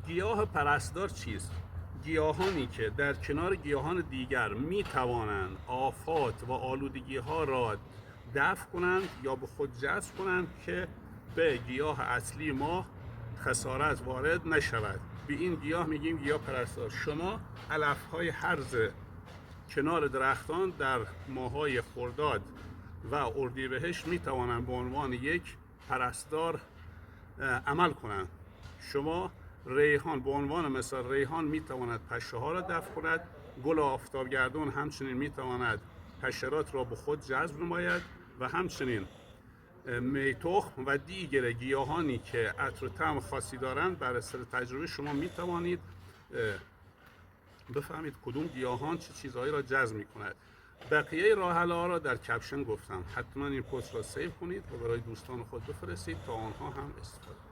گیاه پرستار چیست؟ گیاهانی که در کنار گیاهان دیگر می توانند آفات و آلودگی ها را دفع کنند یا به خود جذب کنند که به گیاه اصلی ما خسارت وارد نشود. به این گیاه میگیم گیاه پرستار. شما علف های هرز کنار درختان در ماهای خرداد و اردیبهشت می توانند به عنوان یک پرستار عمل کنند. شما ریحان به عنوان مثال، ریحان می تواند پشه ها را دفع کند. گل آفتابگردون همچنین می تواند حشرات را به خود جذب نماید و همچنین میتخم و دیگر گیاهانی که عطر و طعم خاصی دارند بر اثر تجربه شما می توانید بفهمید کدوم گیاهان چه چیزهایی را جذب می کند. بقیه راه حل ها را در کپشن گفتم. حتما این پست را سیو کنید و برای دوستان خود بفرستید تا آنها هم استفاده کنند.